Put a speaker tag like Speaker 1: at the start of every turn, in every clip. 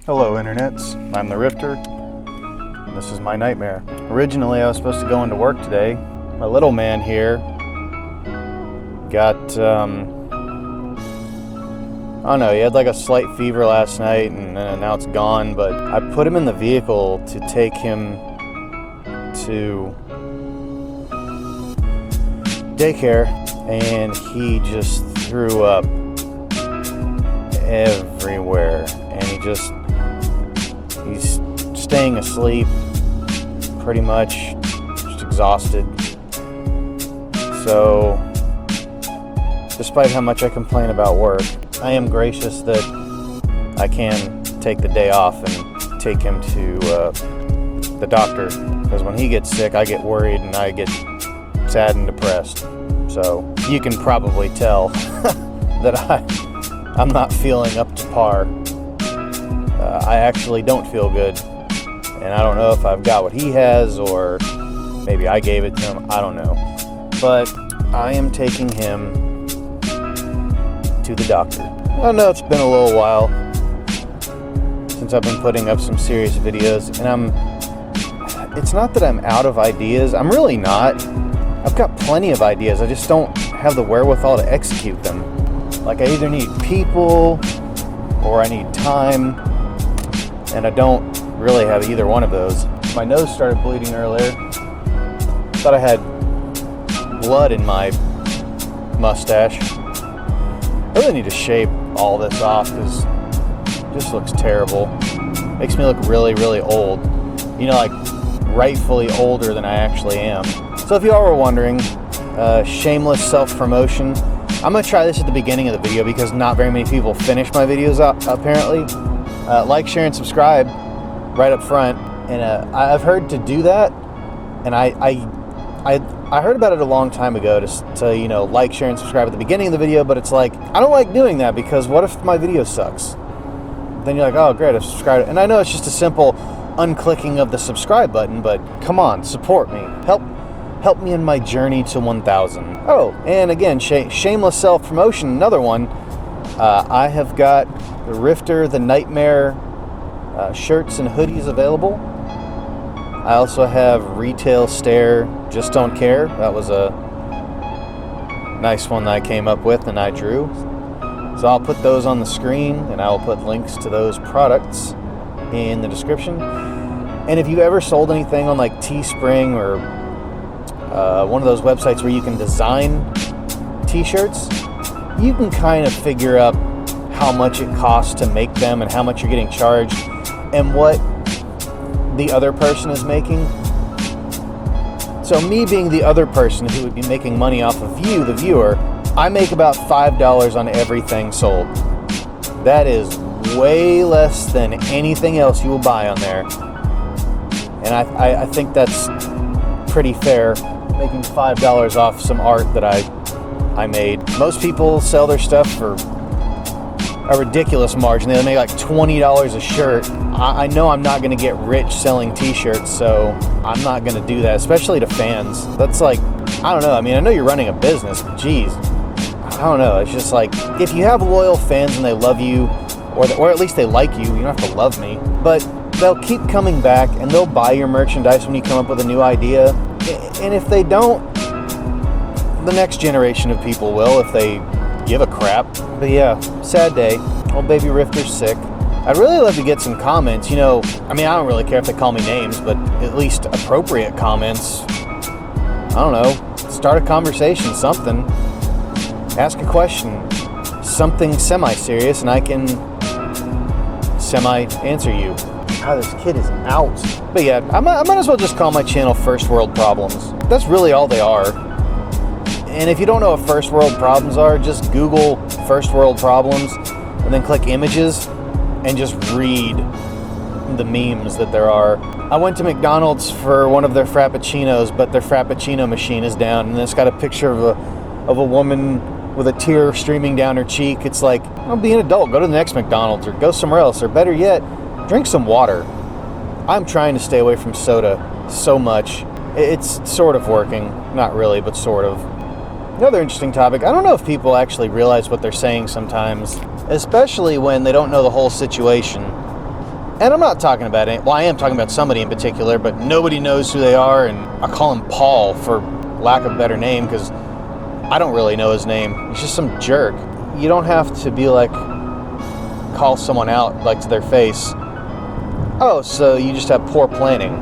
Speaker 1: Hello internets, I'm the Rifter, and this is my nightmare. Originally I was supposed to go into work today. My little man here got, I don't know, he had like a slight fever last night and now it's gone, but I put him in the vehicle to take him to daycare and he just threw up everywhere and he's staying asleep pretty much, just exhausted. So despite how much I complain about work, I am gracious that I can take the day off and take him to the doctor, because when he gets sick I get worried and I get sad and depressed. So you can probably tell that I'm not feeling up to par. I actually don't feel good, and I don't know if I've got what he has or maybe I gave it to him, I don't know. But I am taking him to the doctor. I know it's been a little while since I've been putting up some serious videos, and it's not that I'm out of ideas, I'm really not. I've got plenty of ideas, I just don't have the wherewithal to execute them. Like I either need people or I need time, and I don't really have either one of those. My nose started bleeding earlier. Thought I had blood in my mustache. I really need to shave all this off because it just looks terrible. Makes me look really, really old. You know, like rightfully older than I actually am. So if you all were wondering, shameless self-promotion. I'm going to try this at the beginning of the video because not very many people finish my videos apparently. Like, share, and subscribe right up front. And I've heard to do that, and I heard about it a long time ago to you know, like, share, and subscribe at the beginning of the video, but it's like, I don't like doing that because what if my video sucks? Then you're like, oh great, I've subscribed. And I know it's just a simple unclicking of the subscribe button, but come on, support me. Help me in my journey to 1,000. Oh, and again, shameless self-promotion, another one. I have got the Rifter, the Nightmare shirts and hoodies available. I also have Retail Stare, Just Don't Care. That was a nice one that I came up with and I drew. So I'll put those on the screen, and I will put links to those products in the description. And if you've ever sold anything on like Teespring or one of those websites where you can design t-shirts, you can kind of figure out how much it costs to make them and how much you're getting charged and what the other person is making. So me being the other person who would be making money off of you, the viewer, I make about $5 on everything sold. That is way less than anything else you will buy on there. And I think that's pretty fair, making $5 off some art that I made. Most people sell their stuff for a ridiculous margin. They make like $20 a shirt. I know I'm not going to get rich selling t-shirts, so I'm not going to do that, especially to fans. That's like, I don't know. I mean, I know you're running a business, but geez, I don't know. It's just like, if you have loyal fans and they love you, or at least they like you, you don't have to love me, but they'll keep coming back and they'll buy your merchandise when you come up with a new idea. And if they don't, the next generation of people will, if they give a crap. But yeah, sad day. Old baby Rifter's sick. I'd really love to get some comments. You know, I mean, I don't really care if they call me names, but at least appropriate comments. I don't know. Start a conversation, something. Ask a question. Something semi-serious, and I can semi-answer you. God, this kid is out. But yeah, I might as well just call my channel First World Problems. That's really all they are. And if you don't know what first world problems are, just Google first world problems and then click images and just read the memes that there are. I went to McDonald's for one of their Frappuccinos, but their Frappuccino machine is down, and it's got a picture of a woman with a tear streaming down her cheek. It's like, oh, be an adult, go to the next McDonald's or go somewhere else, or better yet, drink some water. I'm trying to stay away from soda so much. It's sort of working. Not really, but sort of. Another interesting topic. I don't know if people actually realize what they're saying sometimes, especially when they don't know the whole situation. And I'm not talking about it. Well, I am talking about somebody in particular, but nobody knows who they are, and I call him Paul for lack of a better name because I don't really know his name. He's just some jerk. You don't have to be like, call someone out like to their face. Oh, so you just have poor planning.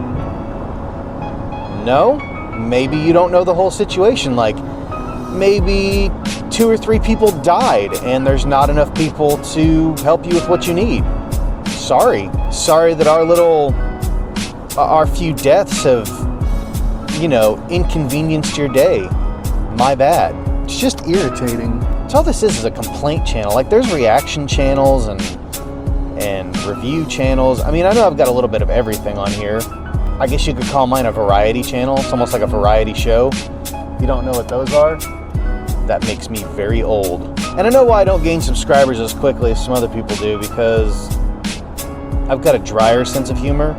Speaker 1: No, maybe you don't know the whole situation. Like, maybe 2 or 3 people died and there's not enough people to help you with what you need. Sorry that our few deaths have, inconvenienced your day. My bad. It's just irritating. So all this is a complaint channel. Like, there's reaction channels and review channels. I mean, I know I've got a little bit of everything on here. I guess you could call mine a variety channel. It's almost like a variety show. If you don't know what those are, that makes me very old. And I know why I don't gain subscribers as quickly as some other people do, because I've got a drier sense of humor.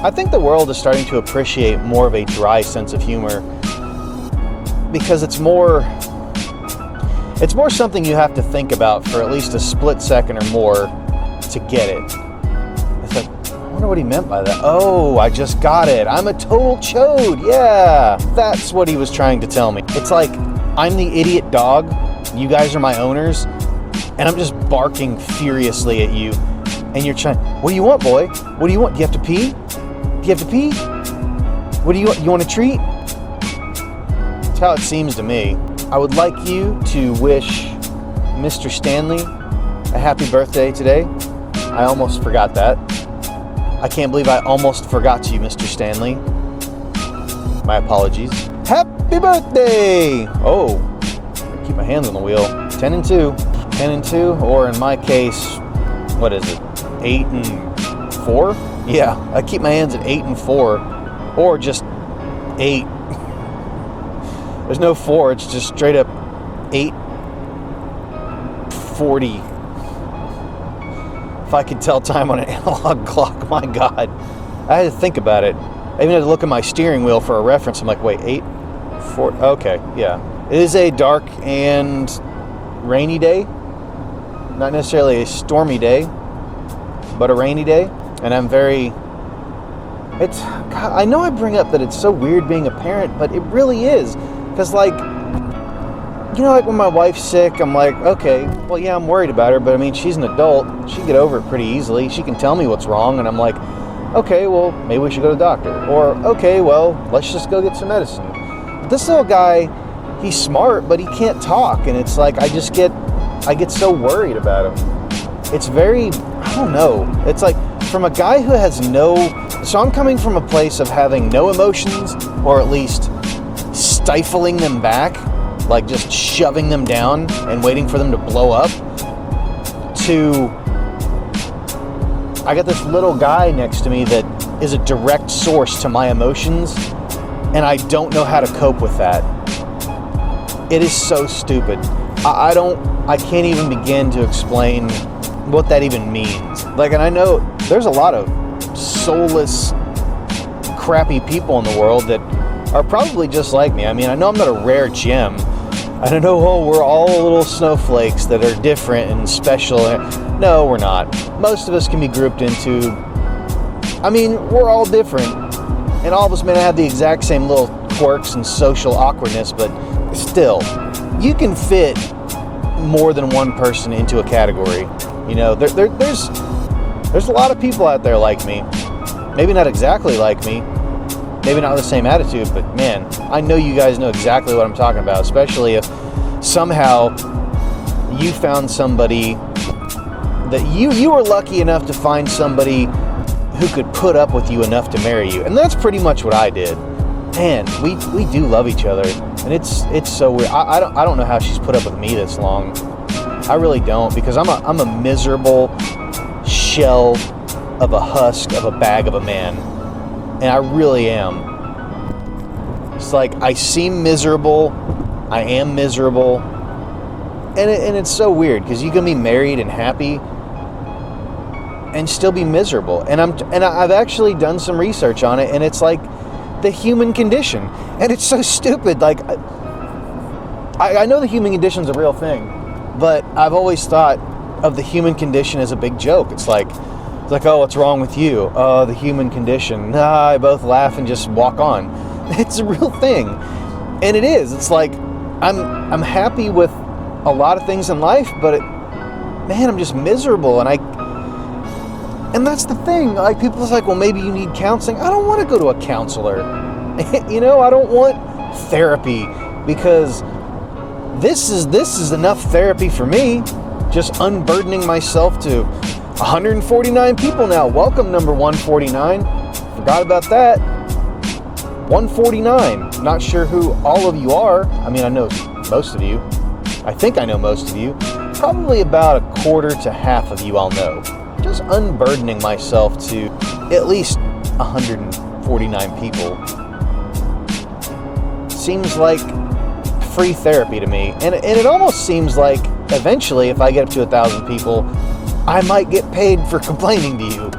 Speaker 1: I think the world is starting to appreciate more of a dry sense of humor, because it's more something you have to think about for at least a split second or more to get it. It's like, I wonder what he meant by that. Oh, I just got it. I'm a total chode. Yeah, that's what he was trying to tell me. It's like, I'm the idiot dog, you guys are my owners, and I'm just barking furiously at you, and you're trying, what do you want, boy? What do you want? Do you have to pee? Do you have to pee? What do you want? You want a treat? That's how it seems to me. I would like you to wish Mr. Stanley a happy birthday today. I almost forgot that. I can't believe I almost forgot you, Mr. Stanley. My apologies. Happy birthday! Oh, keep my hands on the wheel. 10 and 2. 10 and 2, or in my case, what is it? 8 and 4? Yeah, I keep my hands at 8 and 4, or just 8. There's no 4, it's just straight up 8:40. If I could tell time on an analog clock, my God. I had to think about it. I even had to look at my steering wheel for a reference. I'm like, wait, 8:40? Okay, yeah. It is a dark and rainy day. Not necessarily a stormy day, but a rainy day. And I'm very... God, I know I bring up that it's so weird being a parent, but it really is. Because, like when my wife's sick, I'm like, okay, well, yeah, I'm worried about her, but I mean, she's an adult. She can get over it pretty easily. She can tell me what's wrong, and I'm like, okay, well, maybe we should go to the doctor. Or, okay, well, let's just go get some medicine. But this little guy, he's smart, but he can't talk, and it's like, I get so worried about him. It's very, I don't know. It's like, from a guy who has so I'm coming from a place of having no emotions, or at least stifling them back, like just shoving them down and waiting for them to blow up, to I got this little guy next to me that is a direct source to my emotions, and I don't know how to cope with that. It is so stupid. I can't even begin to explain what that even means. Like, and I know there's a lot of soulless, crappy people in the world that are probably just like me. I mean, I know I'm not a rare gem. I don't know, we're all little snowflakes that are different and special. No, we're not. Most of us can be grouped into, we're all different. And all of us may not have the exact same little quirks and social awkwardness, but still, you can fit more than one person into a category. There's a lot of people out there like me. Maybe not exactly like me. Maybe not with the same attitude, but man, I know you guys know exactly what I'm talking about, especially if somehow you found somebody that you were lucky enough to find somebody who could put up with you enough to marry you. And that's pretty much what I did. Man, we do love each other, and it's so weird. I don't know how she's put up with me this long. I really don't, because I'm a miserable shell of a husk of a bag of a man. And I really am. It's like, I seem miserable. I am miserable. And it's so weird, because you can be married and happy and still be miserable. And I've actually done some research on it, and it's like the human condition. And it's so stupid. Like, I know the human condition's a real thing, but I've always thought of the human condition as a big joke. It's like, It's like, oh, what's wrong with you? The human condition. Nah, I both laugh and just walk on. It's a real thing. And it is. It's like, I'm happy with a lot of things in life, but man, I'm just miserable. And that's the thing. Like, people's like, well, maybe you need counseling. I don't want to go to a counselor. I don't want therapy, because this is enough therapy for me. Just unburdening myself to 149 people now. Welcome, number 149. Forgot about that. 149. Not sure who all of you are. I mean, I know most of you. I think I know most of you. Probably about a quarter to half of you I'll know. Just unburdening myself to at least 149 people seems like free therapy to me. And it almost seems like eventually, if I get up to 1,000 people, I might get paid for complaining to you.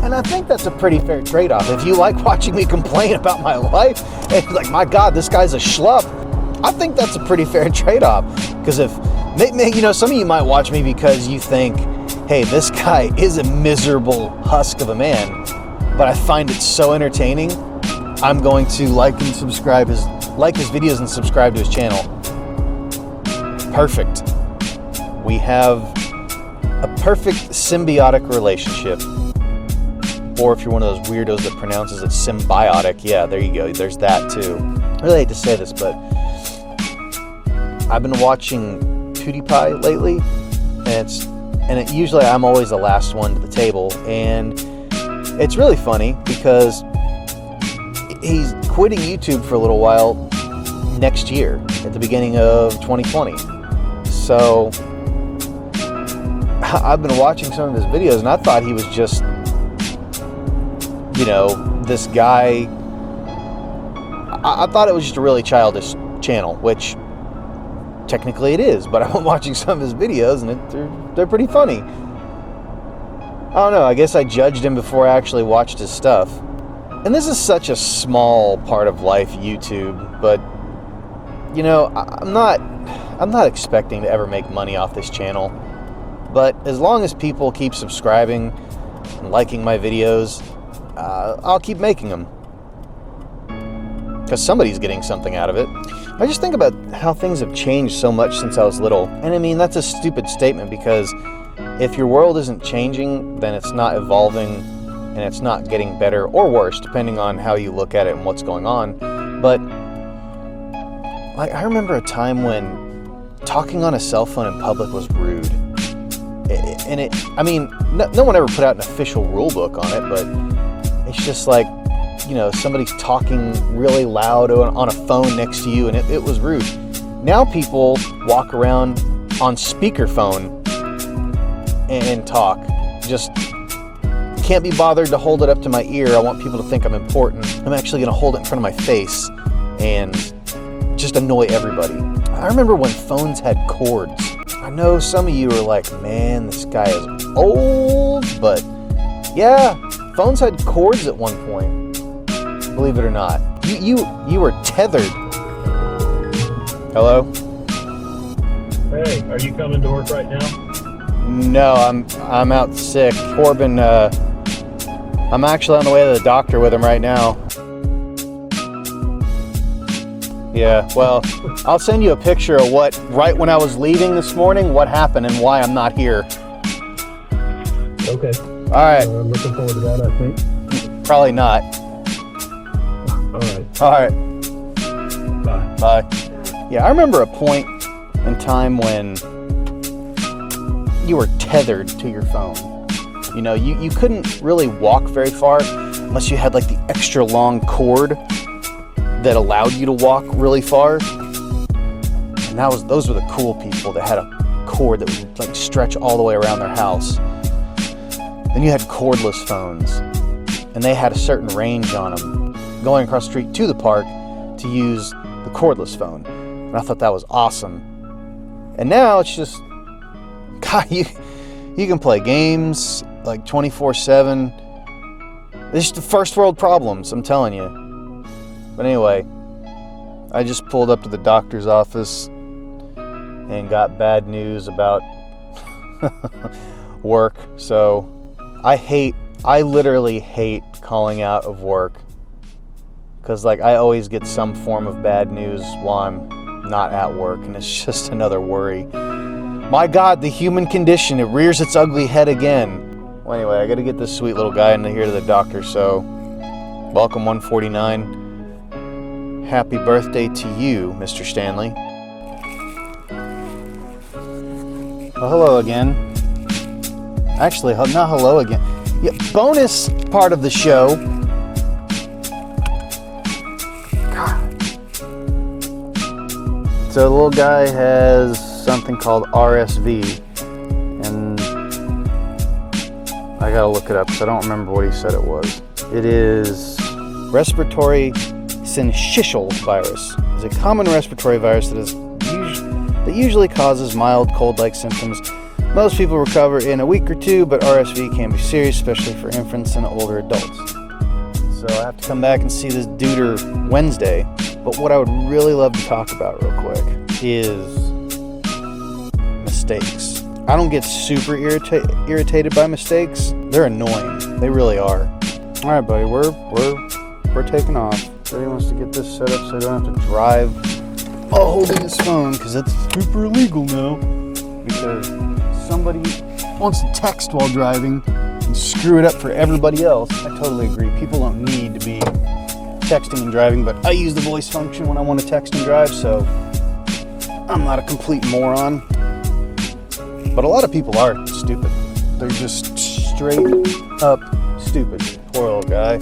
Speaker 1: And I think that's a pretty fair trade-off. If you like watching me complain about my life, and like, my God, this guy's a schlup, I think that's a pretty fair trade-off. Because if, some of you might watch me because you think, hey, this guy is a miserable husk of a man, but I find it so entertaining, I'm going to like his videos and subscribe to his channel. Perfect. We have a perfect symbiotic relationship. Or if you're one of those weirdos that pronounces it symbiotic, yeah, there you go. There's that too. I really hate to say this, but I've been watching Pewdiepie lately, and usually I'm always the last one to the table, and it's really funny because he's quitting YouTube for a little while next year at the beginning of 2020. So I've been watching some of his videos, and I thought he was just, this guy. I thought it was just a really childish channel, which technically it is, but I've been watching some of his videos, and they're pretty funny. I don't know, I guess I judged him before I actually watched his stuff. And this is such a small part of life, YouTube, but I'm not expecting to ever make money off this channel. But as long as people keep subscribing and liking my videos, I'll keep making them. Because somebody's getting something out of it. I just think about how things have changed so much since I was little. And I mean, that's a stupid statement, because if your world isn't changing, then it's not evolving, and it's not getting better or worse, depending on how you look at it and what's going on. But I remember a time when talking on a cell phone in public was rude. No one ever put out an official rule book on it, but it's just like, somebody's talking really loud on a phone next to you, and it was rude. Now people walk around on speakerphone and talk. Just can't be bothered to hold it up to my ear. I want people to think I'm important. I'm actually going to hold it in front of my face and just annoy everybody. I remember when phones had cords. I know some of you are like, man, this guy is old, but yeah, phones had cords at one point. Believe it or not. You were tethered. Hello?
Speaker 2: Hey, are you coming to work right now?
Speaker 1: No, I'm out sick. Corbin, I'm actually on the way to the doctor with him right now. Yeah, well, I'll send you a picture of right when I was leaving this morning, what happened and why I'm not here.
Speaker 2: Okay.
Speaker 1: All right.
Speaker 2: Looking forward to that, I think.
Speaker 1: Probably not.
Speaker 2: All right.
Speaker 1: Bye. Yeah, I remember a point in time when you were tethered to your phone. You couldn't really walk very far unless you had like the extra long cord that allowed you to walk really far. And those were the cool people that had a cord that would like stretch all the way around their house. Then you had cordless phones, and they had a certain range on them, going across the street to the park to use the cordless phone. And I thought that was awesome. And now it's just, God, you can play games like 24/7. It's just the first world problems, I'm telling you. But anyway, I just pulled up to the doctor's office and got bad news about work. So I literally hate calling out of work. Because, like, I always get some form of bad news while I'm not at work, and it's just another worry. My God, the human condition, it rears its ugly head again. Well, anyway, I got to get this sweet little guy in here to the doctor, so welcome 149. Happy birthday to you, Mr. Stanley. Well, hello again. Actually, not hello again. Yeah, bonus part of the show. So the little guy has something called RSV, and I gotta look it up because I don't remember what he said it was. It is respiratory syncytial virus. It's a common respiratory virus that usually causes mild cold-like symptoms. Most people recover in a week or two, but RSV can be serious, especially for infants and older adults. So I have to come back and see this duder Wednesday. But what I would really love to talk about real quick is mistakes. I don't get super irritated by mistakes. They're annoying. They really are. All right, buddy, we're taking off. Daddy wants to get this set up so I don't have to drive while holding his phone because it's super illegal now. Because somebody wants to text while driving and screw it up for everybody else. I totally agree. People don't need to be texting and driving, but I use the voice function when I want to text and drive, so I'm not a complete moron. But a lot of people are stupid. They're just straight up stupid. Poor little guy.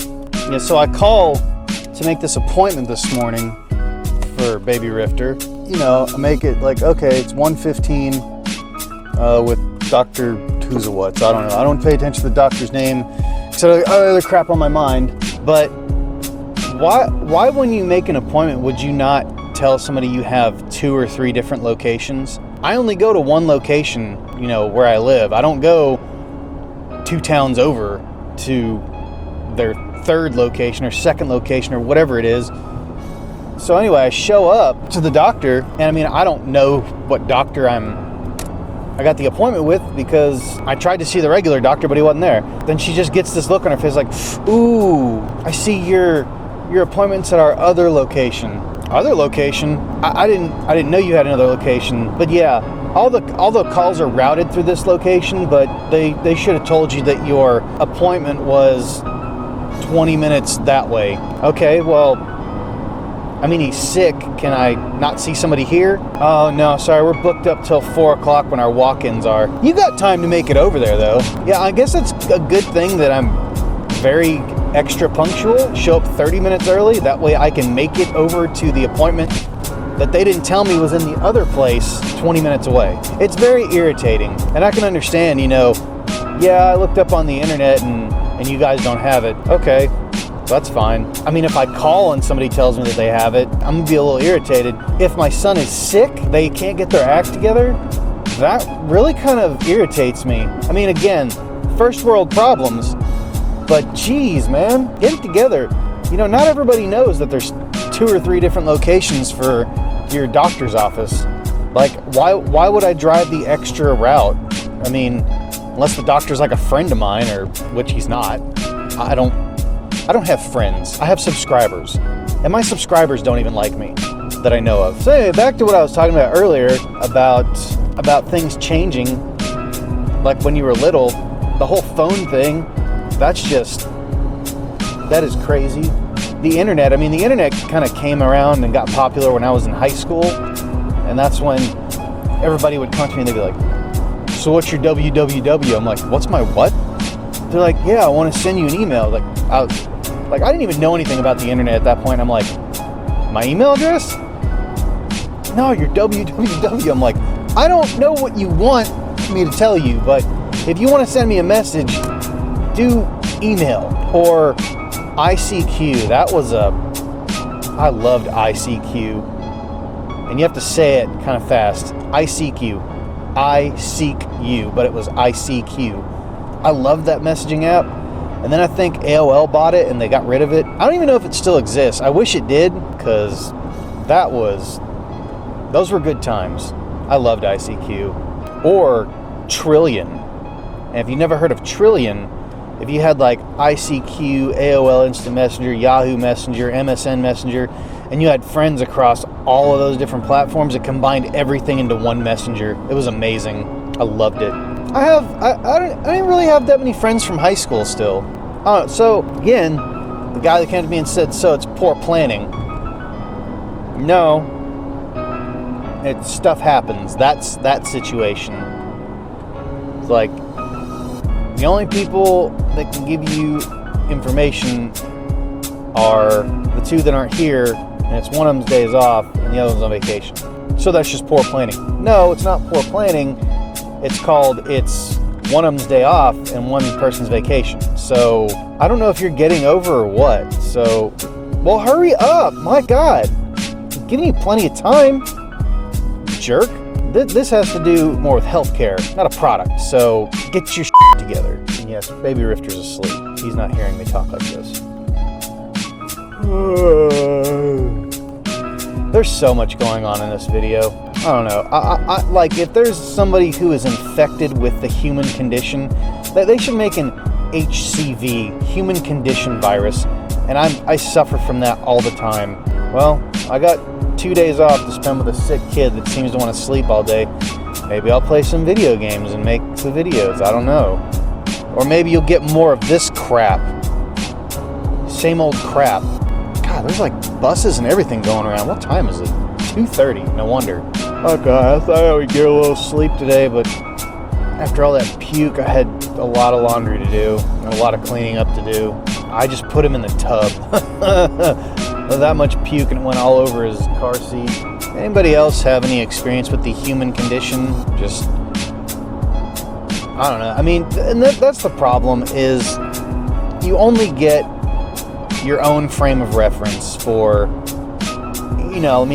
Speaker 1: Yeah, so I call to make this appointment this morning for Baby Rifter. You know, I make it like, okay, it's 1:15 with Dr. Who's-a-What's. I don't know. I don't pay attention to the doctor's name because I have other crap on my mind. But why when you make an appointment would you not tell somebody you have 2 or 3 different locations? I only go to one location, you know, where I live. I don't go 2 towns over to their 3rd location or 2nd location or whatever it is. So anyway, I show up to the doctor, and I mean, I don't know what doctor I got the appointment with because I tried to see the regular doctor, but he wasn't there. Then she just gets this look on her face like, ooh, I see your appointment's at our other location. Other location? I didn't know you had another location. But yeah, all the calls are routed through this location, but they should have told you that your appointment was 20 minutes that way. Okay, well, I mean, he's sick. Can I not see somebody here? Oh, no, sorry, we're booked up till 4 o'clock when our walk-ins are. You got time to make it over there, though. Yeah, I guess it's a good thing that I'm very extra punctual. Show up 30 minutes early. That way I can make it over to the appointment that they didn't tell me was in the other place 20 minutes away. It's very irritating. And I can understand, you know, yeah, I looked up on the internet and you guys don't have it. Okay. That's fine. I mean, if I call and somebody tells me that they have it, I'm gonna be a little irritated. If my son is sick, they can't get their act together, that really kind of irritates me. I mean, again, first world problems, but geez, man, get it together. You know, not everybody knows that there's 2 or 3 different locations for your doctor's office. Like, why would I drive the extra route? I mean, unless the doctor's like a friend of mine, or which he's not. I don't have friends. I have subscribers. And my subscribers don't even like me, that I know of. So anyway, back to what I was talking about earlier about things changing. Like when you were little, the whole phone thing, that is crazy. The internet kind of came around and got popular when I was in high school. And that's when everybody would come to me and they'd be like, so what's your www? I'm like, what's my what? They're like, yeah, I want to send you an email. I didn't even know anything about the internet at that point. I'm like, my email address? No, your www. I'm like, I don't know what you want me to tell you, but if you want to send me a message, do email or ICQ. I loved ICQ. And you have to say it kind of fast. ICQ. I seek you, but it was ICQ. I loved that messaging app. And then I think AOL bought it and they got rid of it. I don't even know if it still exists. I wish it did, because those were good times. I loved ICQ. Or Trillion. And if you've never heard of Trillion, if you had like ICQ, AOL Instant Messenger, Yahoo Messenger, MSN Messenger, and you had friends across all of those different platforms, it combined everything into one messenger. It was amazing. I loved it. I didn't really have that many friends from high school still. So again, the guy that came to me and said, so it's poor planning. No. Stuff happens. That's that situation. It's like, the only people that can give you information are the two that aren't here, and it's one of them's days off and the other one's on vacation. So that's just poor planning. No, it's not poor planning. It's one of them's day off and one person's vacation. So I don't know if you're getting over or what. So, well, hurry up. My God. I'm giving you plenty of time, jerk. This has to do more with healthcare, not a product. So get your shit together. And yes, Baby Rifter's asleep. He's not hearing me talk like this. There's so much going on in this video. I don't know. I like, if there's somebody who is infected with the human condition, they should make an HCV, human condition virus, and I suffer from that all the time. Well, I got 2 days off to spend with a sick kid that seems to want to sleep all day. Maybe I'll play some video games and make some videos. I don't know. Or maybe you'll get more of this crap. Same old crap. God, there's like buses and everything going around. What time is it? 2:30. No wonder. Okay, I thought I would get a little sleep today, but after all that puke, I had a lot of laundry to do and a lot of cleaning up to do. I just put him in the tub. That much puke and it went all over his car seat. Anybody else have any experience with the human condition? Just, I don't know. I mean, and that's the problem, is you only get your own frame of reference for,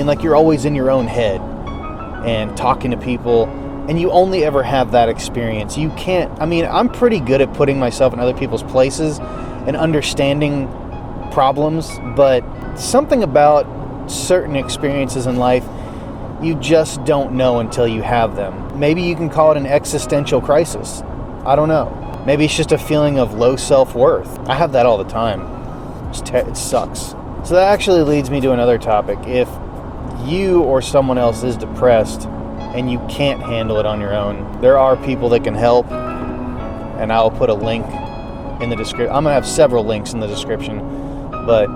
Speaker 1: like you're always in your own head and talking to people, and you only ever have that experience. You can't, I'm pretty good at putting myself in other people's places and understanding problems, but something about certain experiences in life, you just don't know until you have them. Maybe you can call it an existential crisis. I don't know. Maybe it's just a feeling of low self-worth. I have that all the time. It sucks. So that actually leads me to another topic. If you or someone else is depressed and you can't handle it on your own, there are people that can help, and I'll put a link in the description. I'm going to have several links in the description, but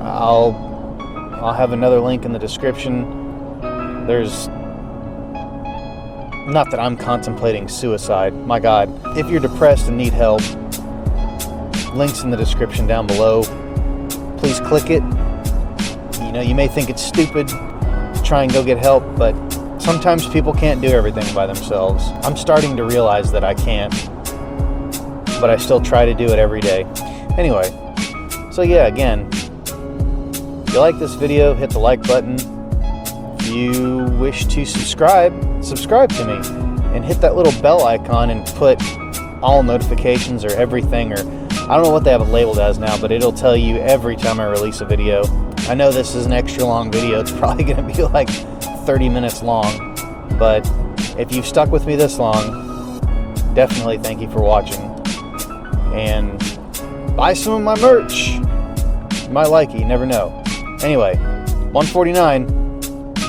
Speaker 1: I'll have another link in the description. There's, not that I'm contemplating suicide, my God. If you're depressed and need help, links in the description down below. Please click it. You may think it's stupid to try and go get help, but sometimes people can't do everything by themselves. I'm starting to realize that I can't, but I still try to do it every day. Anyway, so yeah, again, if you like this video, hit the like button. If you wish to subscribe to me, and hit that little bell icon and put all notifications or everything, or I don't know what they have it labeled as now, but it'll tell you every time I release a video. I know this is an extra long video. It's probably going to be like 30 minutes long, but if you've stuck with me this long, definitely thank you for watching. And buy some of my merch. You might like it, you never know. Anyway, 149,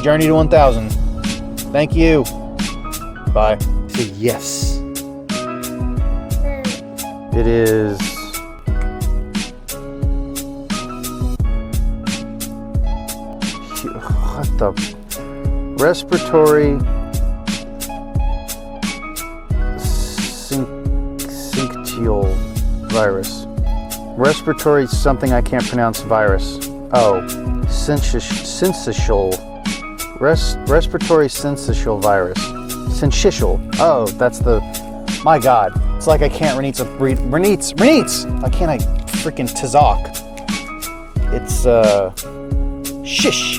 Speaker 1: journey to 1,000. Thank you. Bye. Say yes. It is what the respiratory syncytial virus. Respiratory something I can't pronounce virus. Oh, syncytial. Respiratory syncytial virus. Syncytial. Oh, that's the. My God. It's like I can't Renitz. Why can't I freaking tazok? It's shish.